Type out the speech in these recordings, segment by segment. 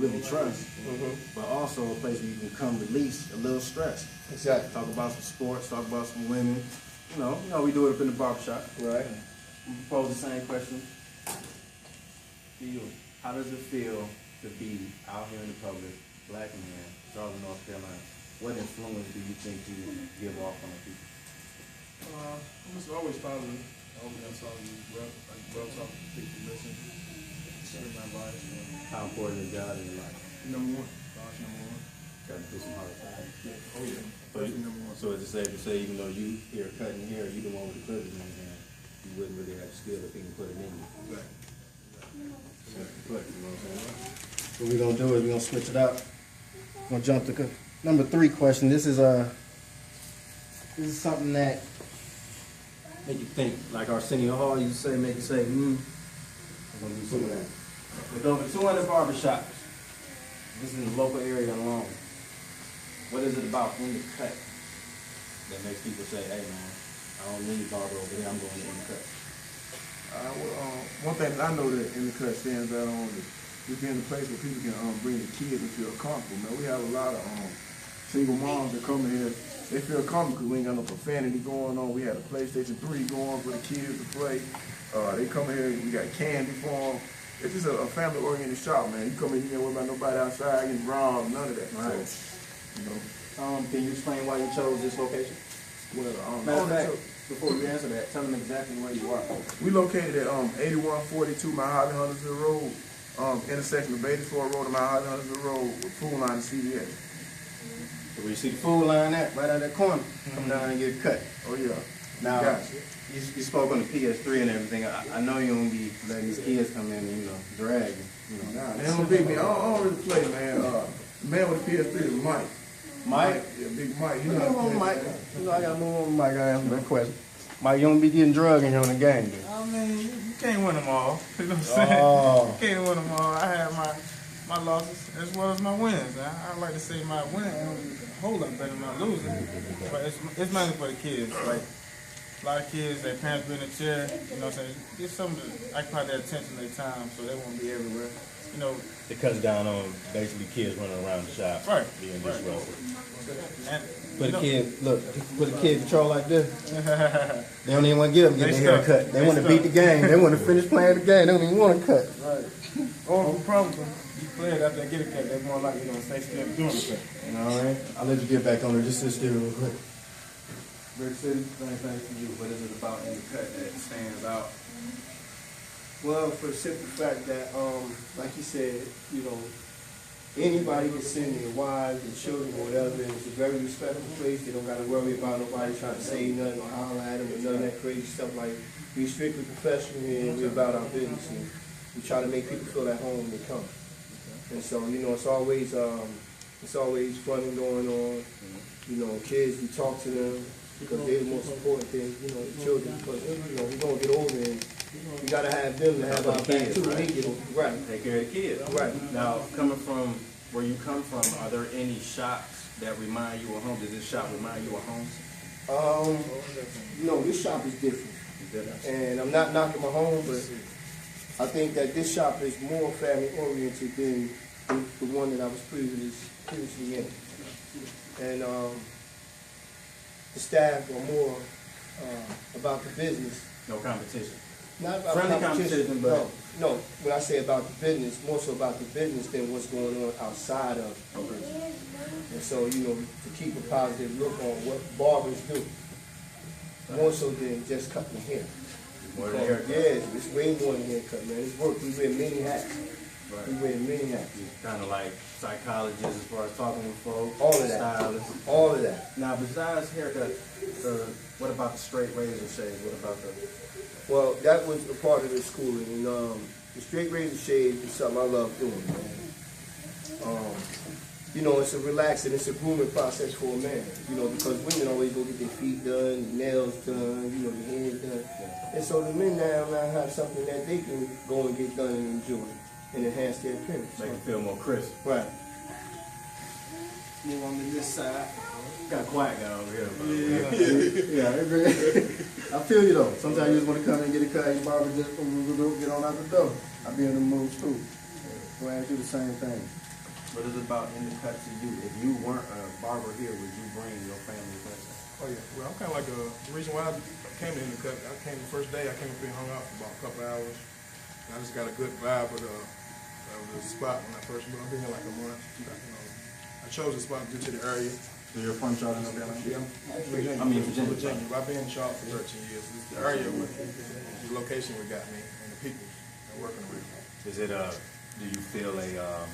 really trust, but also a place where you can come release a little stress. Exactly. Talk about some sports, talk about some women. You know, we do it up in the barbershop. Right. We pose the same question to you. How does it feel to be out here in the public, black man, Charlotte, North Carolina? What influence do you think you give off on the people? It's always positive. Always that's all you well talk, people listen. My advice. How important is God in your life? Number one. God's number one. Got to do some hard times. Yeah. Oh yeah. Definitely number one. So is it safe to say, even though you here cutting hair, you the one with the clippers in your hand, you wouldn't really have the skill if he can put it in you? Right. You know what I'm saying? What we're gonna do is we're gonna switch it up. We're gonna jump to number 3 question. This is something that Make you think, like Arsenio Hall used to say, make you say, I'm gonna do some of that. With over 200 barbershops, just in the local area alone, what is it about in the cut that makes people say, hey man, I don't need a barber over here, I'm going to in the cut? One thing that I know that in the cut stands out on is just being a place where people can bring the kids and feel comfortable. Man, we have a lot of single moms that come in here. They feel comfortable because we ain't got no profanity going on. We had a PlayStation 3 going for the kids to play. They come in here, we got candy for them. It's just a family-oriented shop, man. You come in, you can't worry about nobody outside getting robbed, none of that. Right. So, you know. Can you explain why you chose this location? Well, Matter of fact, before you answer that, tell them exactly where you are. we located at 8142 Mount Holly Huntersville Road, intersection of Batesford Road and Mount Holly Huntersville Road with Food Line and CVS. So where you see the food line at, right out that corner, come down and get cut. Oh yeah. Now, Gotcha. you spoke on the PS3 and everything. I know you don't be letting these kids come in and, drag you. Nah, they don't beat me. I don't really play, man. The man with the PS3 is Mike. Mike? Yeah, Big Mike. You Move know on, Mike. I gotta move on, Mike. I ask that question. Mike, you don't be getting drugged in here on the game, dude. I mean, you can't win them all. You know what I'm saying? Oh. You can't win them all. I had my losses as well as my wins. I like to say my win a whole lot better than my losing. But it's mainly for the kids. Like a lot of kids, their parents be in the chair. You know what I'm saying? Get some of the occupy their attention, their time, so they won't be everywhere. You know. It cuts down on basically kids running around the shop, Right. being disruptive. And, Put a kid, look, put a kid control like this. They don't even want to get them get their hair cut. They want to beat the game. They want to finish playing the game. They don't even want to cut. Right. Or the problem, you play it after they get a cut, they're more likely to stay still doing the cut. You know what I mean? I'll let you get back on there. Just sit still real quick. Rick City, same thing for you. What is it about in the cut that stands out? Well, for the simple fact that, like you said, anybody can send their wives, their children, or whatever. It's a very respectful place. They don't got to worry about nobody trying to say nothing or holler at them or none of that crazy stuff. Like, we strictly professional here and we're about our business. And we try to make people feel at home when they come. And so, it's always fun going on. Kids, we talk to them because they're the most important thing, the children. Because, we're going to get older and we got to have them to have our kids too. Right. Take care of the kids. Right. Now, coming from where you come from, are there any shops that remind you of home? Does this shop remind you of home? No, this shop is different. And I'm not knocking my home, but I think that this shop is more family oriented than the one that I was previously in. And the staff are more about the business. No competition. Not about friendly competition, but no. When I say about the business, more so about the business than what's going on outside of the business. And so, to keep a positive look on what barbers do, more so than just cutting hair. More than haircut. Yeah, it's way more than haircut, man. It's work. We wear many hats. Right. We wear many hats. Kind of like psychologists as far as talking with folks. All of that. Stylists. All of that. Now, besides haircut, what about the straight razor shave? What about the... Well, that was a part of the schooling, and the straight razor shave is something I love doing, man. It's a relaxing, it's a grooming process for a man, because women always go get their feet done, their nails done, their hair done. And so the men now have something that they can go and get done and enjoy and enhance their appearance. Make them feel more crisp. Right. Move on to this side. Got a quiet guy over here. Yeah, I feel you though. Sometimes you just want to come and get a cut, your barber just get on out the door. I be in the mood too. Well, I do the same thing. What is it about in the cut to you? If you weren't a barber here, would you bring your family with you? Oh yeah, well I'm kind of like the reason why I came in the cut. I came the first day. I came up here and hung out for about a couple hours. And I just got a good vibe of the spot when I first moved. I've been here like a month. I chose the spot due to the area. So you're from Charlotte, North Carolina? Yeah, I mean, Virginia. I've been in Charlotte for 13 years. It's the area, the location what got me, and the people I'm working with. Is it do you feel a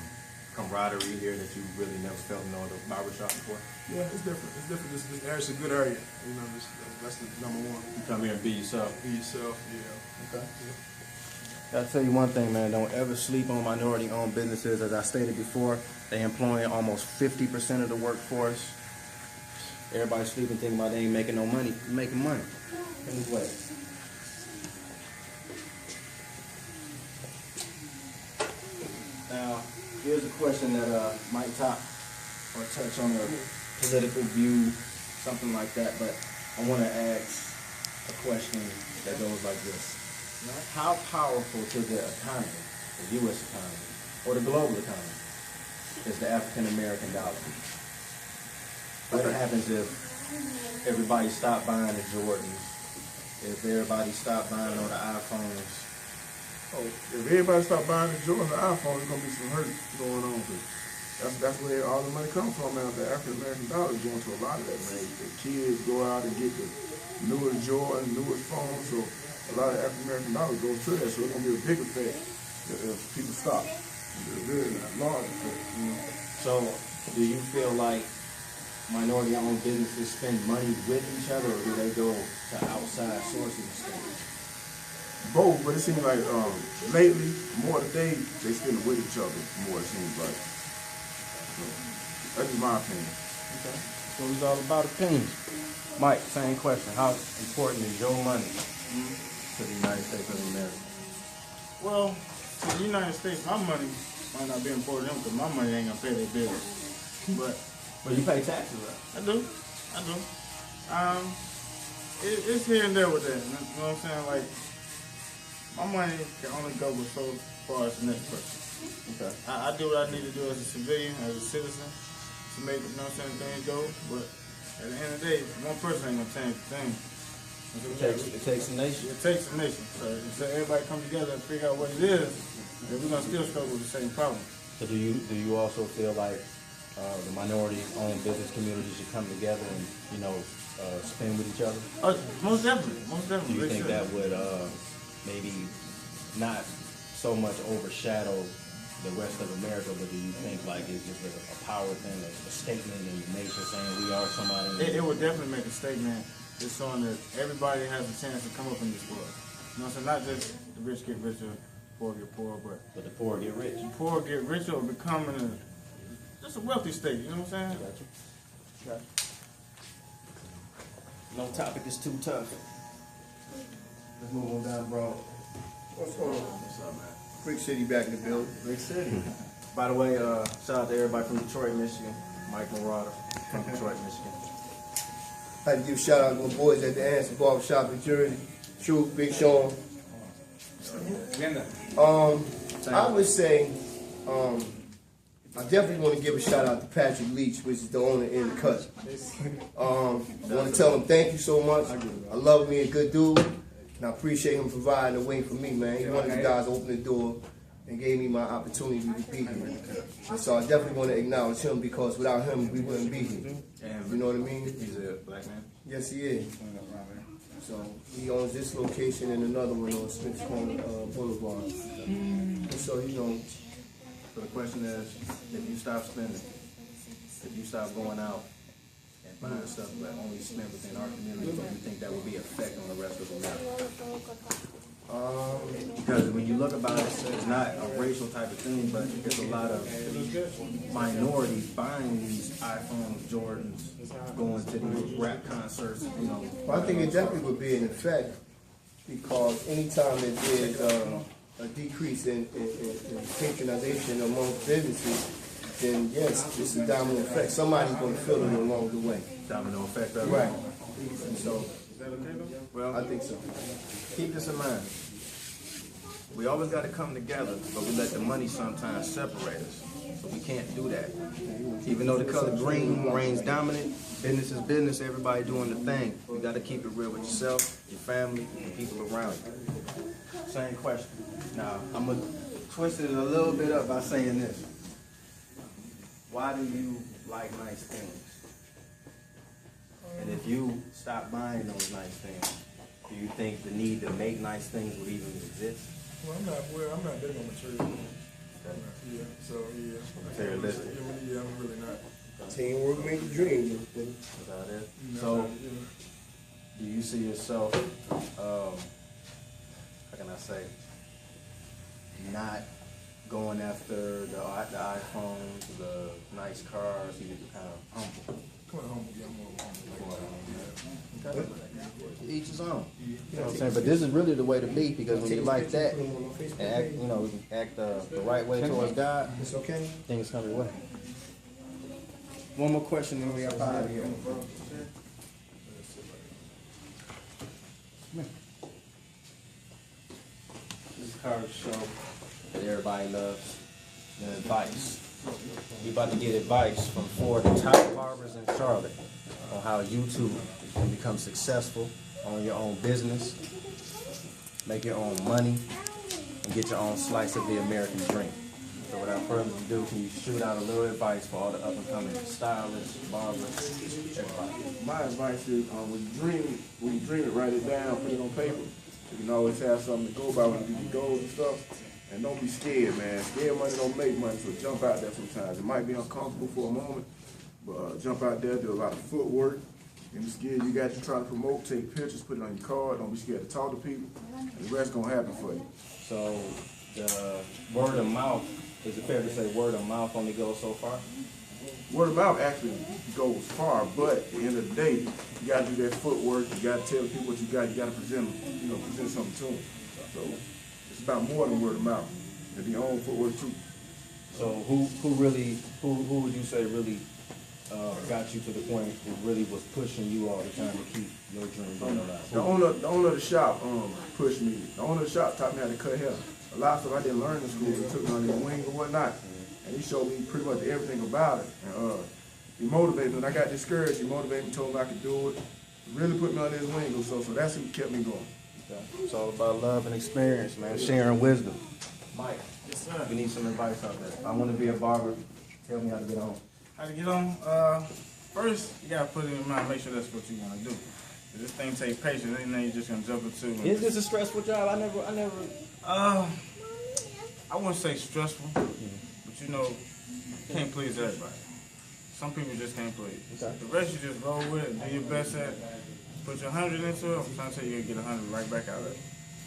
camaraderie here that you really never felt in no other barbershop before? Yeah, it's different. It's different. This area's a good area. You know, that's the number one. You come here and be yourself. Be yourself. Yeah. Okay. I'll tell you one thing, man. Don't ever sleep on minority-owned businesses. As I stated before, they employ almost 50% of the workforce. Everybody's sleeping thinking about they ain't making no money. You're making money. Anyway. Now, here's a question that might top or touch on a political view, something like that, but I want to ask a question that goes like this. How powerful to the economy, the U.S. economy, or the global economy, is the African American dollar? What happens if everybody stopped buying the Jordans? If everybody stopped buying all the iPhones? Oh, if everybody stop buying the Jordan, the iPhone, there's gonna be some hurt going on. That's where all the money comes from, man. The African American dollar is going to a lot of that, man. The kids go out and get the newest Jordan, newest phone, so a lot of African American dollars goes to that. So it's gonna be a big effect if people stop. It's a very large effect, you know. So, do you feel like minority-owned businesses spend money with each other, or do they go to outside sources instead? Both, but it seems like lately, more today, they spend with each other more, it seems like. So, that's just my opinion. Okay. So it's all about opinions. Mike, same question. How important is your money to the United States of America? Well, to the United States, my money might not be important to them because my money ain't gonna pay their bills. But you pay taxes, right? I do. It's here and there with that. You know what I'm saying? Like, my money can only go with so far as the next person. Okay. I do what I need to do as a civilian, as a citizen, to make, you know what I'm saying, things go. But at the end of the day, one person ain't gonna change the thing. It takes a nation. It takes a nation. So everybody come together and figure out what it is, and we're gonna still struggle with the same problem. So do you also feel like the minority-owned business community should come together and, you know, spend with each other? Most definitely. Do you think that would maybe not so much overshadow the rest of America, but do you think like it's just a power thing, a statement in the nation saying we are somebody? It would definitely make a statement just showing that everybody has a chance to come up in this world. You know what I'm saying? Not just the rich get richer, poor get poor, but the poor get rich. The poor get richer or becoming just a wealthy state, you know what I'm saying? Gotcha. No topic is too tough. Let's move on down, bro. What's going on? What's up, man? Brick City back in the building. Big city. By the way, shout out to everybody from Detroit, Michigan. Mike Marauder from Detroit, Michigan. I'd like to give a shout out to my boys at the Answer Barbershop in Jersey. True, Big Sean. I would say, I definitely want to give a shout out to Patrick Leach, which is the owner in the cut. I want to tell him thank you so much. I love me a good dude, and I appreciate him providing a way for me, man. He's one of the guys who opened the door and gave me my opportunity to be here. And so I definitely want to acknowledge him because without him, we wouldn't be here. You know what I mean? He's a black man. Yes, he is. So he owns this location and another one on Smith's Corner Boulevard. And so, you know. So the question is, if you stop spending, if you stop going out and buying stuff but only spend within our community, do you think that would be an effect on the rest of America? Because when you look about it, it's not a racial type of thing, but there's a lot of minorities buying these iPhones, Jordans, going to these rap concerts, you know. Well, I think it definitely would be an effect because anytime that there's a decrease in patronization amongst businesses, then yes, it's a domino effect. Somebody's going to feel it along the way. Domino effect of it. Right. And so, Well, I think so. keep this in mind. We always got to come together, but we let the money sometimes separate us. So we can't do that. Even though the color green reigns dominant, business is business, everybody doing the thing. You got to keep it real with yourself, your family, and people around you. Same question. Now, I'm going to twist it a little bit up by saying this. Why do you like nice things? And if you stop buying those nice things, do you think the need to make nice things would even exist? Well, I'm not big on material. Okay. Yeah, so yeah. Materialistic. Yeah, I'm really not. Teamwork make the dream. Without it. So, do you see yourself, how can I say, not going after the iPhones, the nice cars, you get kind of humble? Come on, humble. Yeah, I'm more humble. Okay. Each his own. You know what I'm saying? But this is really the way to be, because when you like that and act, you know, act the right way towards God, It's okay. things come your way. One more question, then we are out of here. This is Carter's show that everybody loves. The advice. We about to get advice from 4 of the top barbers in Charlotte on how YouTube can become successful, own your own business, make your own money, and get your own slice of the American dream. So without further ado, can you shoot out a little advice for all the up-and-coming stylists, barbers, everybody? My advice is when you dream it, write it down, put it on paper. You can always have something to go by when you do your goals and stuff. And don't be scared, man. Scared money don't make money, so jump out there sometimes. It might be uncomfortable for a moment, but jump out there, do a lot of footwork. And the skill you got to try to promote, take pictures, put it on your card. Don't be scared to talk to people, and the rest gonna happen for you. So the word of mouth, is it fair to say word of mouth only goes so far? Word of mouth actually goes far, but at the end of the day, you gotta do that footwork. You gotta tell people what you got. You gotta present them, present something to them. So it's about more than word of mouth. And your own footwork too. So who would you say really got you to the point who really was pushing you all the time to keep your dream going alive? The owner of the shop pushed me. The owner of the shop taught me how to cut hair. A lot of stuff I didn't learn in school. He took me under his wing or whatnot, and he showed me pretty much everything about it. And he motivated me. When I got discouraged, he motivated me, told me I could do it. Really put me under his wing, so that's who kept me going. Okay. It's all about love and experience, man. Sharing wisdom. Mike, Yes, sir. we need some advice out there. I want to be a barber. Tell me how to get on. How to get on? First, you gotta put it in mind, make sure that's what you want to do. This thing takes patience. Anything you're just gonna jump into. Is this a stressful job? I never. I wouldn't say stressful, but you know, you can't please everybody. Some people just can't please. Okay. The rest you just roll with it, do your best at it. Put your 100 into it. I'm trying to tell you, you're gonna get 100 right back out of it.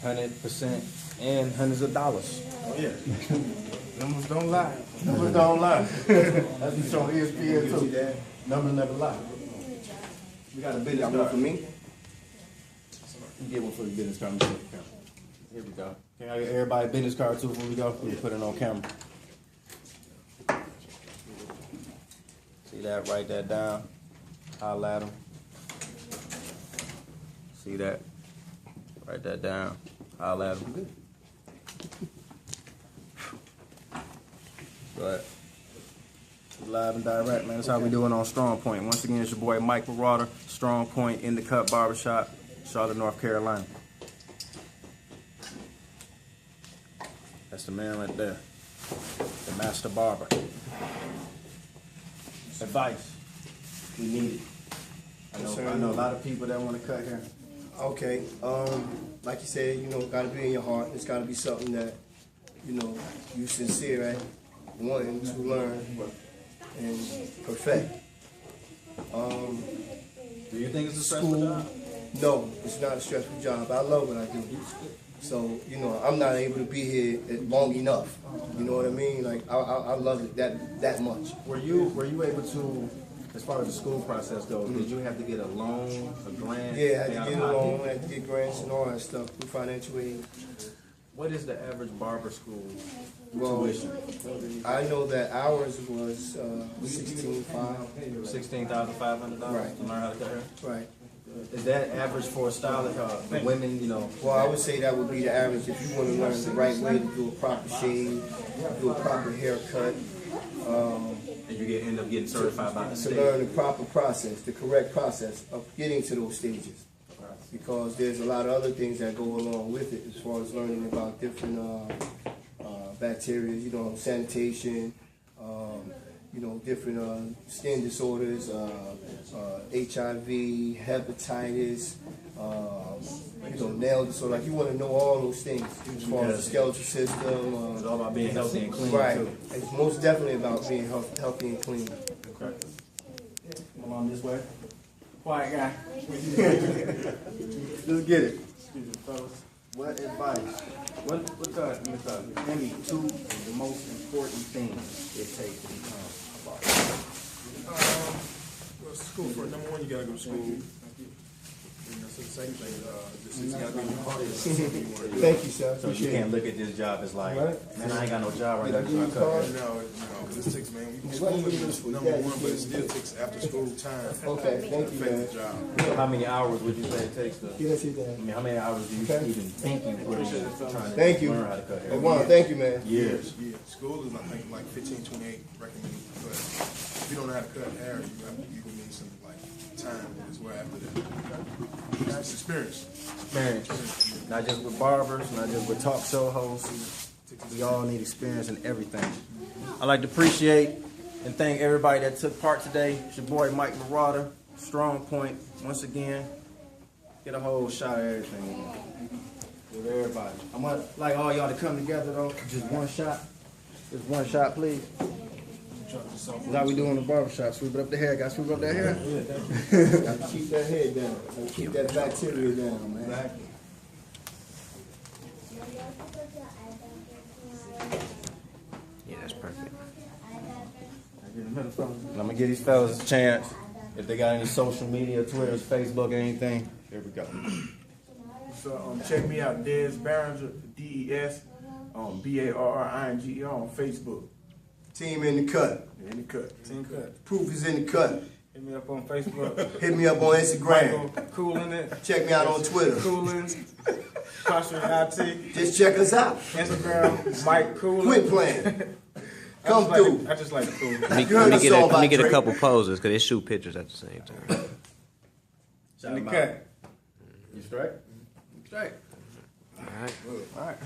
100% and hundreds of dollars. Oh yeah. Numbers don't lie. Numbers don't lie. That's the show ESPN too. Numbers never lie. We got a business card for me. You get one for the business card. Here we go. Can I get everybody a business card too before we go? We put it on camera. See that? Write that down. Holla at them. See that? Write that down. Holla at them. But live and direct, man. That's how we doing on Strong Point. Once again, it's your boy Mike Marauder, Strong Point in the Cut Barbershop, Charlotte, North Carolina. That's the man right there, the master barber. Advice, we need it. I know a lot of people that want to cut hair. Okay, like you said, gotta be in your heart. It's gotta be something that, you sincere at wanting to learn and perfect. Do you think it's a stressful job? No, it's not a stressful job. I love what I do. So, I'm not able to be here long enough. You know what I mean? Like, I love it that much. Were you able to, as far as the school process goes, did you have to get a loan, a grant? Yeah, I had to get a loan, I had to get grants and all that stuff through financial aid. What is the average barber school tuition? I know that ours was $16,500. $16,500 Right. to learn how to cut hair? Right. Is that average for a stylist? The women, you know. Well, I would say that would be the average if you want to learn the right way to do a proper shave, do a proper haircut. And you end up getting certified by the To state. learn the proper process, the correct process of getting to those stages. Because there's a lot of other things that go along with it as far as learning about different bacteria, you know, sanitation, you know, different skin disorders, HIV, hepatitis, you know, nail disorder. Like, you want to know all those things as far as the skeletal system. It's all about being healthy and clean, Right. too. It's most definitely about being healthy and clean. Okay. Come on this way. Quiet guy. Let's get it. What advice? Give me two of the most important things it takes to become a barber. Well, school for number one, you gotta go to school. And that's the same thing. This is gotta be in your heart. Thank you, sir. So you Appreciate can't it. look at this job as like, Right. man, I ain't got no job right Did I now. give you a So I card? cut. No, because this takes, man, school is number one, but it still takes after school time. Okay, thank you, man. Affect the job. So how many hours would you say it takes to? Get us here, I Dan. mean, how many hours do you Okay. even think you put into trying Thank to you. learn how to cut hair? Hey, Juan, thank you, man. Years. Yeah, school is, I think, like 15, 28 recommended, but if you don't know how to cut hair, you will need some, like, time as well after that. It's experience. Experience. Not just with barbers, not just with talk show hosts. We all need experience in everything. I'd like to appreciate and thank everybody that took part today. It's your boy Mike Marauder, Strong Point. Once again, get a whole shot of everything with everybody. I want like all y'all to come together though. Just one shot. Just one shot, please. That's how we do in the barbershop. Sweep it up the hair. Got to sweep up that hair? Got to keep that head down. Got to keep that bacteria down, man. Exactly. Yeah, that's perfect. I'm gonna give these fellas a chance. If they got any social media, Twitter, Facebook, or anything, here we go. So check me out, Des Barringer, DES, BARRINGER on Facebook. Team in the cut. In the cut. Team cut. Proof is in the cut. Hit me up on Facebook. Hit me up on Instagram. Michael Coolin it. Check me out on Twitter. Coolin. Posture IT. Just check us out. Instagram. Mike Coolin. Quit playing. Come through. I just like the cool. Let me, You heard us all let me about get a Drake. couple poses because they shoot pictures at the same time. In the cut. You straight? Straight. All right. All right.